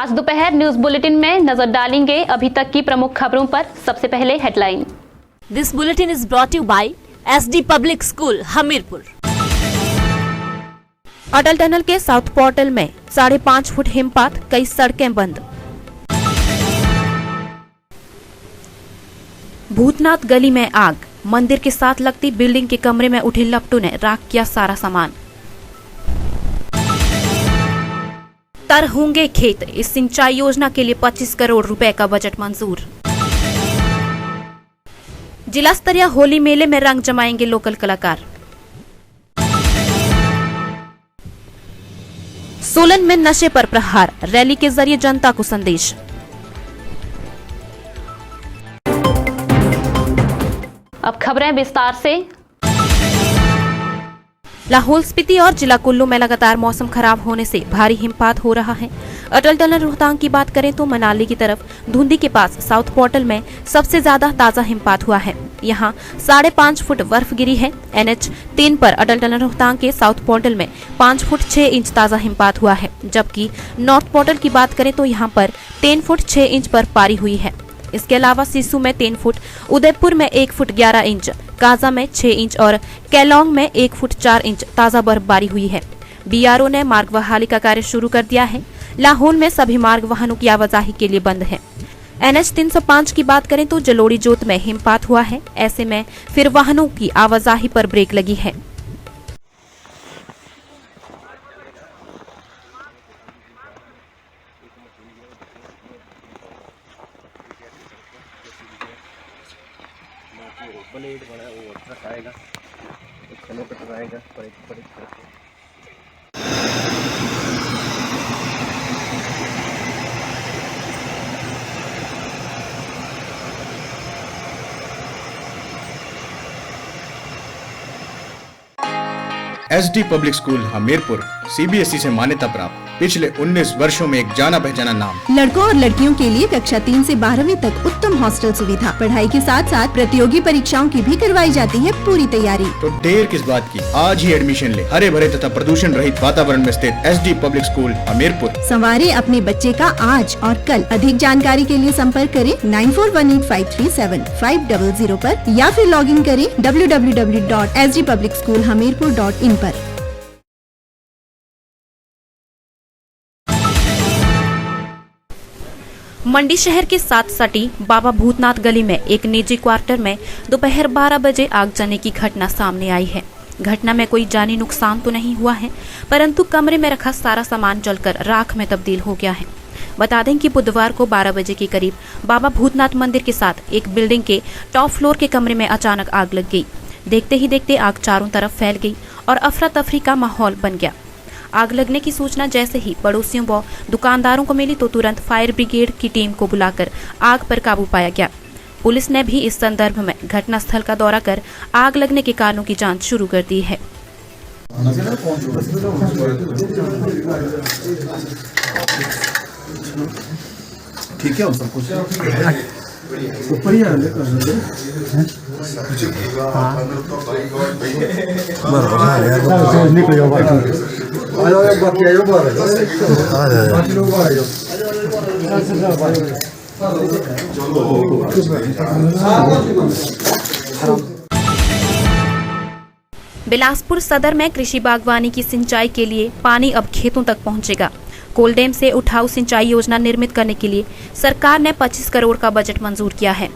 आज दोपहर news bulletin में नजर डालेंगे अभी तक की प्रमुख खबरों पर। सबसे पहले headline. This bulletin is brought you by SD public school Hamirpur. Atal tunnel के साउथ पोर्टल में 5.5 फुट हिमपात, कई सड़कें बंद। भूतनाथ गली में आग, मंदिर के साथ लगती बिल्डिंग के कमरे में उठे लपटों ने राख किया सारा सामान। तर होंगे खेत, इस सिंचाई योजना के लिए 25 करोड़ रुपए का बजट मंजूर। जिला स्तरीय होली मेले में रंग जमाएंगे लोकल कलाकार। सोलन में नशे पर प्रहार, रैली के जरिए जनता को संदेश। अब खबरें विस्तार से। लाहौल स्पीति और जिला कुल्लू में लगातार मौसम खराब होने से भारी हिमपात हो रहा है। अटल टनल रोहतांग की बात करें तो मनाली की तरफ धुंधी के पास साउथ पोर्टल में सबसे ज्यादा ताजा हिमपात हुआ है। यहाँ 5.5 फुट बर्फ गिरी है। NH3 पर अटल टनल रोहतांग के साउथ पोर्टल में 5 फुट 6 इंच ताजा हिमपात हुआ है, जबकि नॉर्थ पोर्टल की बात करें तो यहाँ पर 10 फुट 6 इंच बर्फबारी हुई है। इसके अलावा सिसु में 3 फुट, उदयपुर में 1 फुट 11 इंच, काजा में 6 इंच और केलोंग में 1 फुट 4 इंच ताजा बर्फबारी हुई है। BRO ने मार्ग बहाली का कार्य शुरू कर दिया है। लाहौल में सभी मार्ग वाहनों की आवाजाही के लिए बंद है। NH 305 की बात करें तो जलोड़ी जोत में हिमपात हुआ है। ऐसे में फिर वाहनों की आवाजाही पर ब्रेक लगी है। ब्लेड बड़ा वो ट्रक आएगा, एक चलो का ट्रक आएगा, बड़े truck. SD public school Hamirpur CBSE से मान्यता प्राप्त, पिछले 19 वर्षों में एक जाना पहचाना नाम। लड़कों और लड़कियों के लिए कक्षा 3 से 12वीं तक उत्तम हॉस्टल सुविधा, पढ़ाई के साथ साथ प्रतियोगी परीक्षाओं की भी करवाई जाती है पूरी तैयारी। तो देर किस बात की, आज ही एडमिशन ले। हरे भरे तथा प्रदूषण रहित वातावरण में स्थित SD पब्लिक स्कूल हमीरपुर। संवारे अपने बच्चे का आज और कल। अधिक जानकारी के लिए संपर्क करें 9418537500 पर या फिर लॉग इन करें www.sdpublicschoolhamirpur.in पर। मंडी शहर के साथ सटी बाबा भूतनाथ गली में एक निजी क्वार्टर में दोपहर 12 बजे आग लगने की घटना सामने आई है। घटना में कोई जानी नुकसान तो नहीं हुआ है, परंतु कमरे में रखा सारा सामान जलकर राख में तब्दील हो गया है। बता दें कि बुधवार को 12 बजे के करीब बाबा भूतनाथ मंदिर के साथ एक बिल्डिंग के टॉप फ्लोर के कमरे में अचानक आग लग गई। देखते ही देखते आग चारों तरफ फैल गई और अफरा तफरी का माहौल बन गया। आग लगने की सूचना जैसे ही पड़ोसियों व दुकानदारों को मिली तो तुरंत फायर ब्रिगेड की टीम को बुलाकर आग पर काबू पाया गया। पुलिस ने भी इस संदर्भ में घटनास्थल का दौरा कर आग लगने के कारणों की जांच शुरू कर दी है। ठीक है, सब कुछ ऊपर ही बिलासपुर सदर में कृषि बागवानी की सिंचाई के लिए पानी अब खेतों तक पहुंचेगा। कोलडेम से उठाऊ सिंचाई योजना निर्मित करने के लिए सरकार ने 25 करोड़ का बजट मंजूर किया है।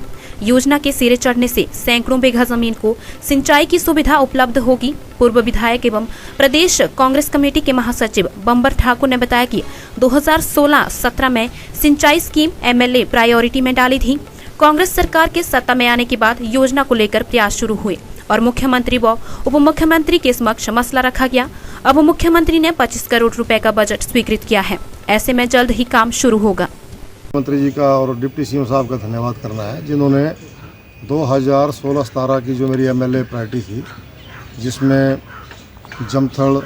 योजना के सिरे चढ़ने से सैकड़ों बीघा जमीन को सिंचाई की सुविधा उपलब्ध होगी। पूर्व विधायक एवं प्रदेश कांग्रेस कमेटी के महासचिव बंबर ठाकुर ने बताया कि 2016-17 में सिंचाई स्कीम MLA प्रायोरिटी में डाली थी। कांग्रेस सरकार के सत्ता में आने के बाद योजना को लेकर प्रयास शुरू हुए और मुख्यमंत्री व उप मुख्यमंत्री के समक्ष मसला रखा गया। अब मुख्यमंत्री ने 25 करोड़ रुपए का बजट स्वीकृत किया है। ऐसे में जल्द ही काम शुरू होगा। मंत्री जी का और डिप्टी CM साहब का धन्यवाद करना है, जिन्होंने 2016-17 की जो मेरी MLA प्रायोरिटी थी, जिसमें जमथल,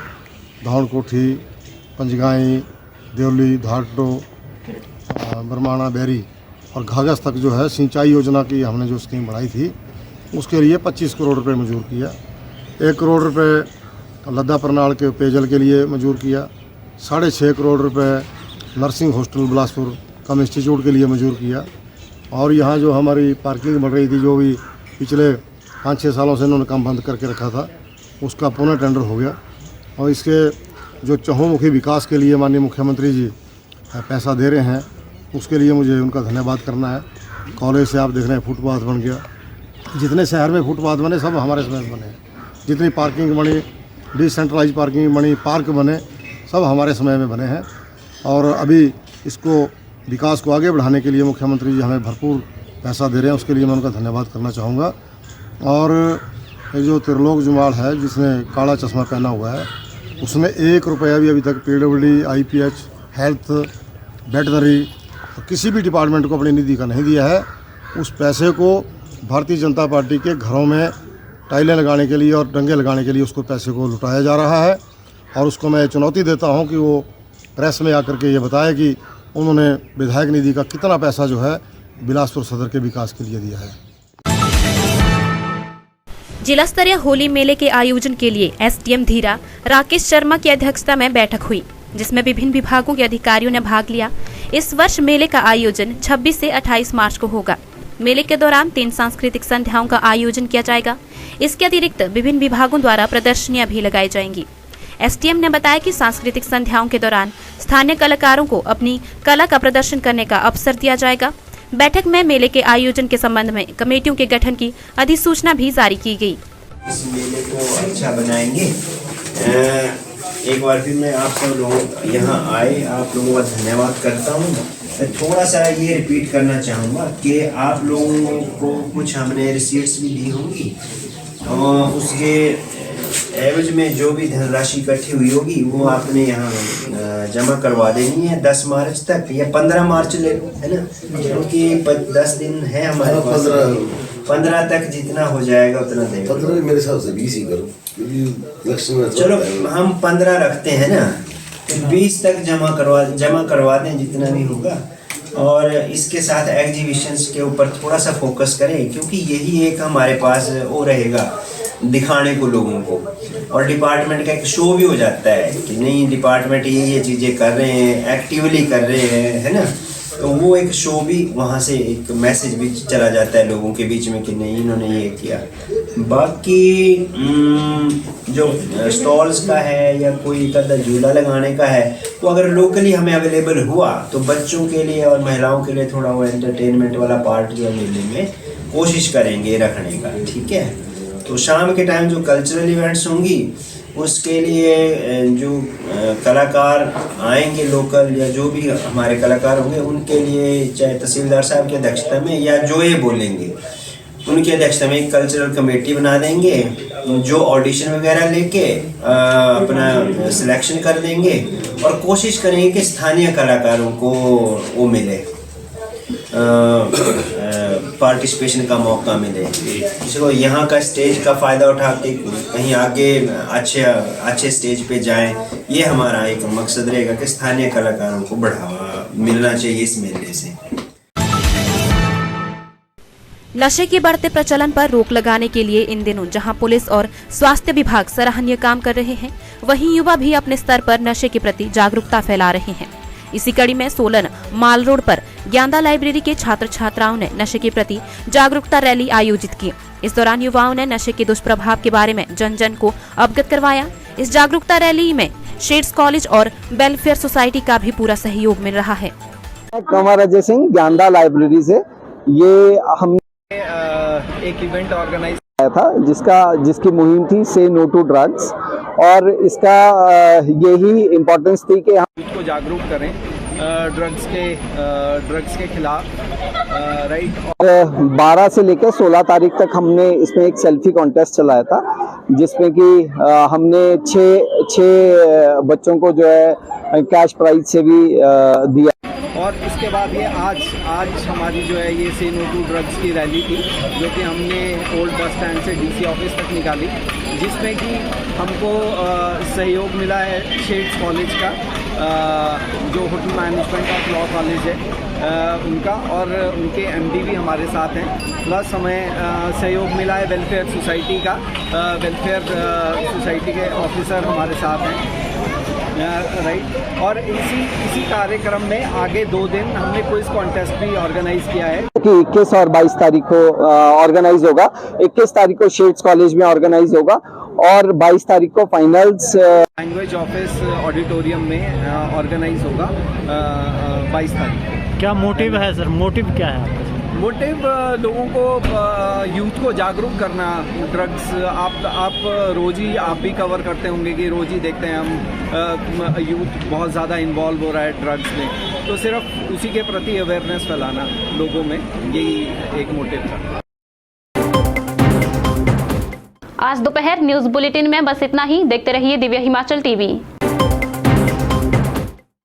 धानकोठी, पंजगाई, देवली, धाटो, बरमाना, बैरी और घाघस तक जो है सिंचाई योजना की हमने जो स्कीम बढ़ाई थी, उसके लिए 25 करोड़ रुपए मंजूर किया। 1 करोड़ रुपए लद्दा परनाल के पेयजल के लिए मंजूर किया। 6.5 करोड़ रुपए नर्सिंग हॉस्टल बिलासपुर कम इंस्टीट्यूट के लिए मंजूर किया। और यहाँ जो हमारी पार्किंग बन रही थी, जो भी पिछले 5-6 सालों से इन्होंने काम बंद करके रखा था, उसका पुनः टेंडर हो गया। और इसके जो चहुमुखी विकास के लिए माननीय मुख्यमंत्री जी पैसा दे रहे हैं, उसके लिए मुझे उनका धन्यवाद करना है। कॉलेज से आप देख रहे हैं फुटपाथ बन गया, जितने शहर में फुटपाथ बने सब हमारे समय में बने, जितनी पार्किंग बनी, डिसेंट्रलाइज पार्किंग बनी, पार्क बने, सब हमारे समय में बने हैं। और अभी इसको विकास को आगे बढ़ाने के लिए मुख्यमंत्री जी हमें भरपूर पैसा दे रहे हैं, उसके लिए मैं उनका धन्यवाद करना चाहूँगा। और ये जो त्रिलोक जुमाड़ है जिसने काला चश्मा पहना हुआ है, उसने 1 रुपया भी अभी तक PWD, IPH, हेल्थ, वेटनरी किसी भी डिपार्टमेंट को अपनी निधि का नहीं दिया है। उस पैसे को भारतीय जनता पार्टी के घरों में टाइलें लगाने के लिए और डंगे लगाने के लिए उसको पैसे को लुटाया जा रहा है। और उसको मैं चुनौती देता हूं कि वो प्रेस में आकर के ये बताए कि उन्होंने विधायक निधि का कितना पैसा जो है बिलासपुर सदर के विकास के लिए दिया है। जिला स्तरीय होली मेले के आयोजन के लिए SDM धीरा राकेश शर्मा की अध्यक्षता में बैठक हुई, जिसमें विभिन्न विभागों के अधिकारियों ने भाग लिया। इस वर्ष मेले का आयोजन 26 से 28 मार्च को होगा। मेले के दौरान 3 सांस्कृतिक संध्याओं का आयोजन किया जाएगा। इसके अतिरिक्त विभिन्न विभागों द्वारा प्रदर्शनियां भी लगाई जाएंगी। SDM ने बताया कि सांस्कृतिक संध्याओं के दौरान स्थानीय कलाकारों को अपनी कला का प्रदर्शन करने का अवसर दिया जाएगा। बैठक में मेले के आयोजन के संबंध में कमेटियों के गठन की अधिसूचना भी जारी की गई। इस मेले को अच्छा बनाएंगे। एक बार फिर मैं आप सब लोग यहाँ आए, आप लोगों का धन्यवाद करता हूँ। थोड़ा सा ये रिपीट करना चाहूँगा कि आप लोगों को कुछ हमने रिसीट्स भी दी होंगी और उसके एवज में जो भी धनराशि इकट्ठी हुई होगी वो आपने यहाँ जमा करवा देनी है 10 मार्च तक या 15 मार्च ले लो, है ना, क्योंकि 10 दिन है हमारे पास। 15 तक जितना हो जाएगा उतना देगा। 15 मेरे हिसाब से 20 ही करो, चलो हम 15 रखते हैं ना, तो 20 तक जमा करवा दें जितना भी होगा। और इसके साथ एग्जीबिशंस के ऊपर थोड़ा सा फोकस करें, क्योंकि यही एक हमारे पास वो रहेगा दिखाने को लोगों को। और डिपार्टमेंट का एक शो भी हो जाता है कि नहीं डिपार्टमेंट ये चीज़ें कर रहे हैं, एक्टिवली कर रहे हैं, है ना, तो वो एक शो भी वहाँ से एक मैसेज भी चला जाता है लोगों के बीच में कि नहीं इन्होंने ये किया। बाकी जो स्टॉल्स का है या कोई एक आधा झूला लगाने का है, वो अगर लोकली हमें अवेलेबल हुआ तो बच्चों के लिए और महिलाओं के लिए थोड़ा वो एंटरटेनमेंट वाला पार्ट जो है मेले में कोशिश करेंगे रखने का, ठीक है। तो शाम के टाइम जो कल्चरल इवेंट्स होंगी उसके लिए जो कलाकार आएंगे लोकल या जो भी हमारे कलाकार होंगे उनके लिए चाहे तहसीलदार साहब की अध्यक्षता में या जो ये बोलेंगे उनकी अध्यक्षता में एक कल्चरल कमेटी बना देंगे, जो ऑडिशन वगैरह लेके अपना सिलेक्शन कर देंगे और कोशिश करेंगे कि स्थानीय कलाकारों को वो मिले, पार्टिसिपेशन का मौका मिले। इसको यहाँ का स्टेज का फ़ायदा उठा के कहीं आगे अच्छे स्टेज पे जाएं, ये हमारा एक मकसद रहेगा कि स्थानीय कलाकारों को बढ़ावा मिलना चाहिए इस मेले से। नशे के बढ़ते प्रचलन पर रोक लगाने के लिए इन दिनों जहां पुलिस और स्वास्थ्य विभाग सराहनीय काम कर रहे हैं, वहीं युवा भी अपने स्तर पर नशे के प्रति जागरूकता फैला रहे हैं। इसी कड़ी में सोलन माल रोड पर ज्ञानदा लाइब्रेरी के छात्र छात्राओं ने नशे के प्रति जागरूकता रैली आयोजित की। इस दौरान युवाओं ने नशे के दुष्प्रभाव के बारे में जन जन को अवगत करवाया। इस जागरूकता रैली में शेड्स कॉलेज और वेलफेयर सोसाइटी का भी पूरा सहयोग मिल रहा है। कंवर अजय सिंह ज्ञानदा लाइब्रेरी से ये हम एक इवेंट ऑर्गेनाइज किया था जिसकी मुहिम थी से नो टू ड्रग्स, और इसका यही इम्पोर्टेंस थी कि हम को जागरूक करें ड्रग्स के खिलाफ, राइट। और 12 से लेकर 16 तारीख तक हमने इसमें एक सेल्फी कॉन्टेस्ट चलाया था, जिसमें कि हमने 6 बच्चों को जो है कैश प्राइज से भी दिया। और इसके बाद ये आज हमारी जो है ये से नो टू ड्रग्स की रैली थी, जो कि हमने ओल्ड बस स्टैंड से DC ऑफिस तक निकाली, जिसमें कि हमको सहयोग मिला है शेड्स कॉलेज का, जो hotel management of law college है उनका, और उनके MD भी हमारे साथ हैं। प्लस हमें सहयोग मिला है वेलफेयर सोसाइटी का, वेलफेयर सोसाइटी के ऑफिसर हमारे साथ हैं। राइट। और इसी कार्यक्रम में आगे 2 दिन हमने क्विज कॉन्टेस्ट भी ऑर्गेनाइज किया है कि 21 और 22 तारीख को ऑर्गेनाइज होगा। 21 तारीख को शेड्स कॉलेज में ऑर्गेनाइज होगा और 22 तारीख को फाइनल्स लैंग्वेज ऑफिस ऑडिटोरियम में ऑर्गेनाइज होगा 22 तारीख। क्या मोटिव है सर, मोटिव क्या है? मोटिव लोगों को, यूथ को जागरूक करना। ड्रग्स आप रोज़ ही आप भी कवर करते होंगे कि रोज़ ही देखते हैं हम यूथ बहुत ज़्यादा इन्वॉल्व हो रहा है ड्रग्स में, तो सिर्फ उसी के प्रति अवेयरनेस फैलाना लोगों में, यही एक मोटिव था। आज दोपहर न्यूज बुलेटिन में बस इतना ही। देखते रहिए दिव्य हिमाचल टीवी।